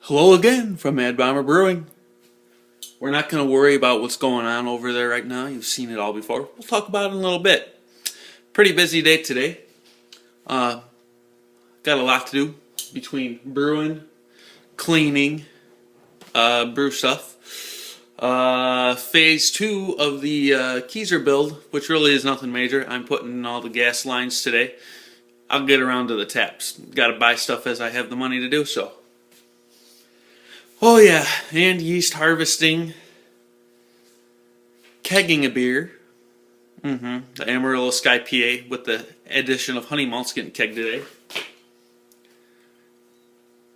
Hello again from Mad Bomber Brewing. We're not going to worry about what's going on over there right now. You've seen it all before. We'll talk about it in a little bit. Pretty busy day today. Got a lot to do between brewing, cleaning, brew stuff. Phase 2 of the keezer build, which really is nothing major. I'm putting in all the gas lines today. I'll get around to the taps. Got to buy stuff as I have the money to do so. Oh yeah, and yeast harvesting, kegging a beer. The Amarillo Sky PA with the addition of honey malts getting kegged today.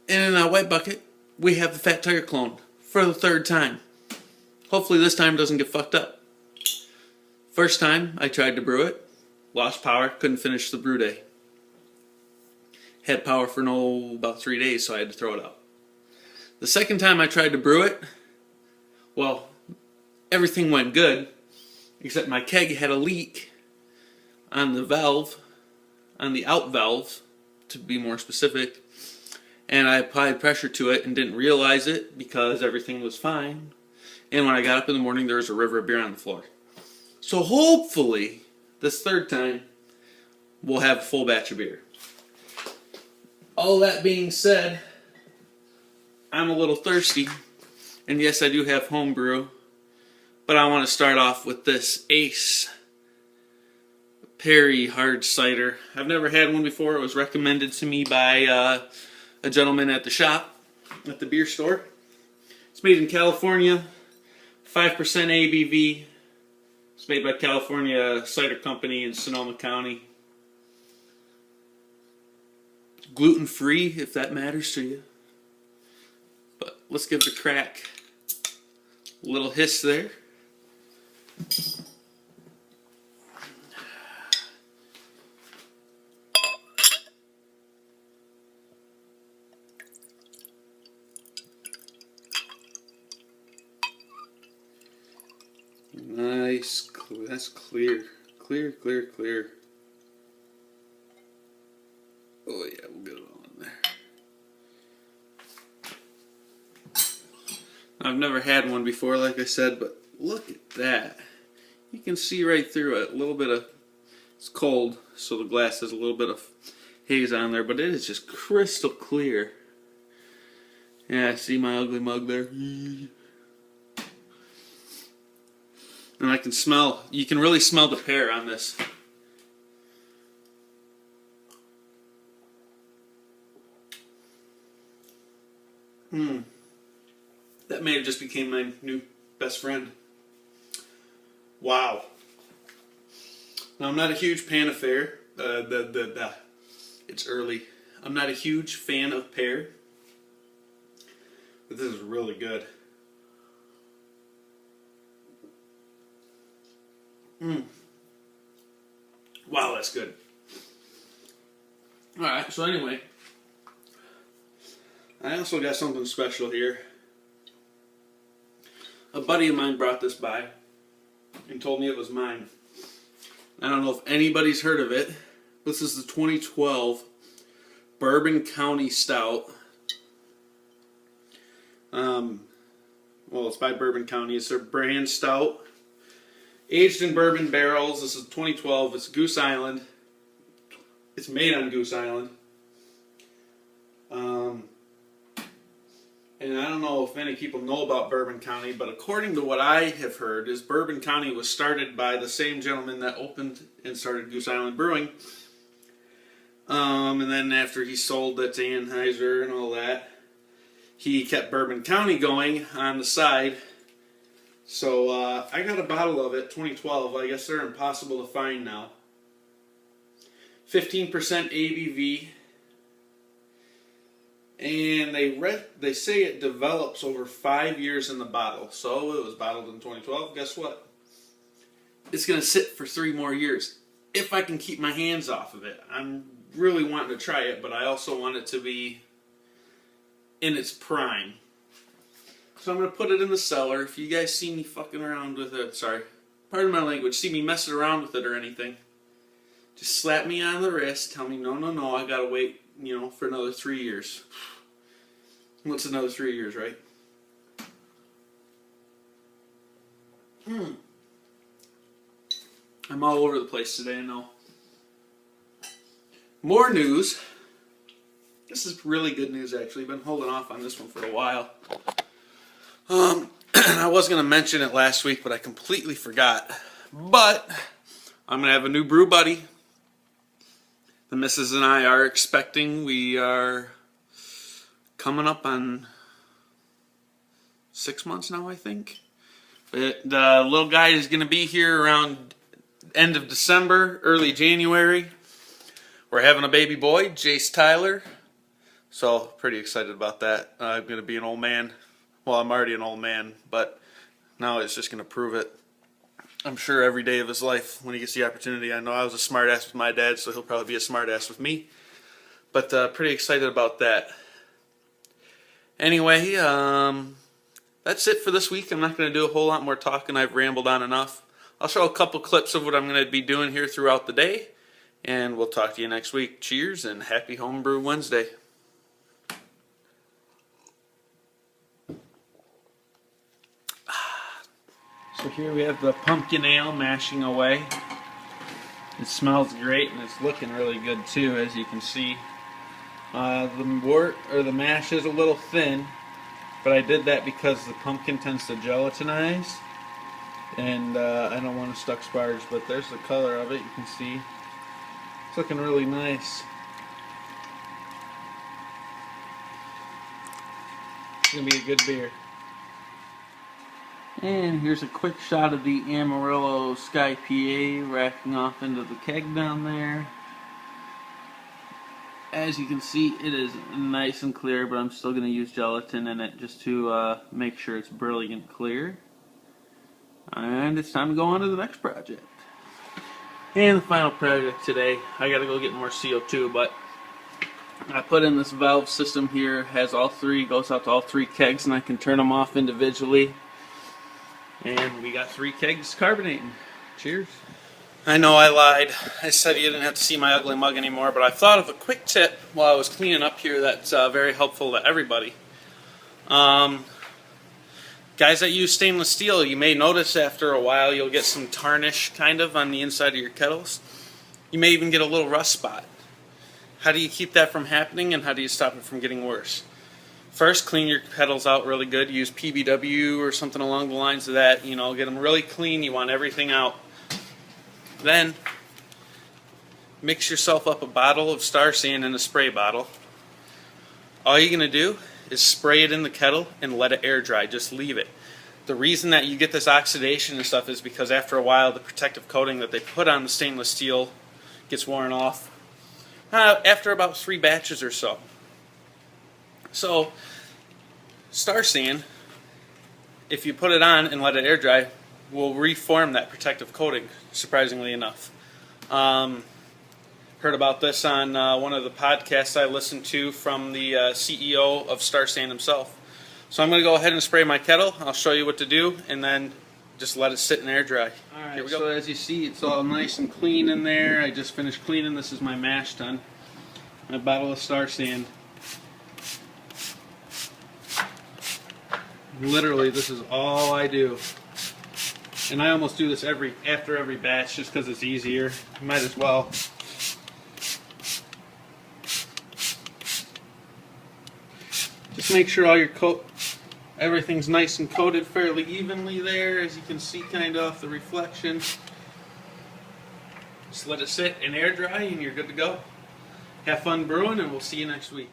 And in a white bucket, we have the Fat Tiger clone for the third time. Hopefully this time doesn't get fucked up. First time I tried to brew it, lost power, couldn't finish the brew day. Had power for about 3 days, so I had to throw it out. The second time I tried to brew it, well, everything went good, except my keg had a leak on the valve, on the out valve, to be more specific, and I applied pressure to it and didn't realize it because everything was fine, and when I got up in the morning, there was a river of beer on the floor. So hopefully, this third time, we'll have a full batch of beer. All that being said, I'm a little thirsty, and yes, I do have home brew, but I want to start off with this Ace Perry hard cider. I've never had one before. It was recommended to me by a gentleman at the shop, at the beer store. It's made in California, 5% ABV. It's made by California Cider Company in Sonoma County. Gluten-free, if that matters to you. But let's give it a crack. A little hiss there. Nice. That's clear. Clear, clear, clear. Oh yeah, we'll get it all in there. I've never had one before, like I said, but look at that. You can see right through it. A little bit of, it's cold, so the glass has a little bit of haze on there, but it is just crystal clear. Yeah, see my ugly mug there? And I can smell, you can really smell the pear on this. That may have just became my new best friend. Wow. Now, I'm not a huge fan of pear. It's early. I'm not a huge fan of pear. But this is really good. Wow, that's good. Alright, so anyway. I also got something special here. A buddy of mine brought this by and told me it was mine. I don't know if anybody's heard of it. This is the 2012 Bourbon County Stout. Well, it's by Bourbon County. It's their brand stout. Aged in bourbon barrels. This is 2012. It's Goose Island. It's made on Goose Island. And I don't know if any people know about Bourbon County, but according to what I have heard, is Bourbon County was started by the same gentleman that opened and started Goose Island Brewing. And then after he sold it to Anheuser and all that, he kept Bourbon County going on the side. So I got a bottle of it, 2012. I guess they're impossible to find now. 15% ABV. And they say it develops over 5 years in the bottle. So it was bottled in 2012. Guess what? It's going to sit for 3 more years. If I can keep my hands off of it. I'm really wanting to try it, but I also want it to be in its prime. So I'm going to put it in the cellar. If you guys see me fucking around with it, sorry, pardon my language, see me messing around with it or anything, just slap me on the wrist, tell me, no, I got to wait, for another 3 years. What's another 3 years, right? I'm all over the place today, I know. More news. This is really good news, actually. I've been holding off on this one for a while. I was going to mention it last week, but I completely forgot. But I'm going to have a new brew buddy. The missus and I are expecting. We are coming up on 6 months now, I think. The little guy is going to be here around end of December, early January. We're having a baby boy, Jace Tyler. So, pretty excited about that. I'm going to be an old man. Well, I'm already an old man, but now it's just going to prove it. I'm sure every day of his life when he gets the opportunity. I know I was a smart ass with my dad, so he'll probably be a smart ass with me. But pretty excited about that. Anyway, that's it for this week. I'm not going to do a whole lot more talking. I've rambled on enough. I'll show a couple clips of what I'm going to be doing here throughout the day. And we'll talk to you next week. Cheers and happy Homebrew Wednesday. So here we have the pumpkin ale mashing away. It smells great and it's looking really good too, as you can see. The mash is a little thin, but I did that because the pumpkin tends to gelatinize, and I don't want to stuck sparge. But there's the color of it. You can see it's looking really nice. It's gonna be a good beer. And here's a quick shot of the Amarillo Sky PA racking off into the keg down there. As you can see, it is nice and clear, but I'm still going to use gelatin in it just to make sure it's brilliant clear. And it's time to go on to the next project. And the final project today, I got to go get more CO2, but I put in this valve system here, has all three, goes out to all three kegs, and I can turn them off individually. And we got 3 kegs carbonating. Cheers. I know I lied. I said you didn't have to see my ugly mug anymore, but I thought of a quick tip while I was cleaning up here that's very helpful to everybody. Guys that use stainless steel, you may notice after a while you'll get some tarnish kind of on the inside of your kettles. You may even get a little rust spot. How do you keep that from happening, and how do you stop it from getting worse? First, clean your kettles out really good. Use HBW or something along the lines of that. You know, get them really clean. You want everything out. Then, mix yourself up a bottle of Star Sand in a spray bottle. All you're going to do is spray it in the kettle and let it air dry. Just leave it. The reason that you get this oxidation and stuff is because after a while, the protective coating that they put on the stainless steel gets worn off after about 3 batches or so. So, Star Sand, if you put it on and let it air dry, will reform that protective coating, surprisingly enough. Heard about this on one of the podcasts I listened to from the CEO of Star Sand himself. So I'm going to go ahead and spray my kettle. I'll show you what to do, and then just let it sit and air dry. Alright, here we go. So as you see, it's all nice and clean in there. I just finished cleaning. This is my mash tun. My bottle of Star Sand. Literally, this is all I do. And I almost do this after every batch just because it's easier. Might as well. Just make sure all your everything's nice and coated fairly evenly there, as you can see kind of off the reflection. Just let it sit and air dry and you're good to go. Have fun brewing, and we'll see you next week.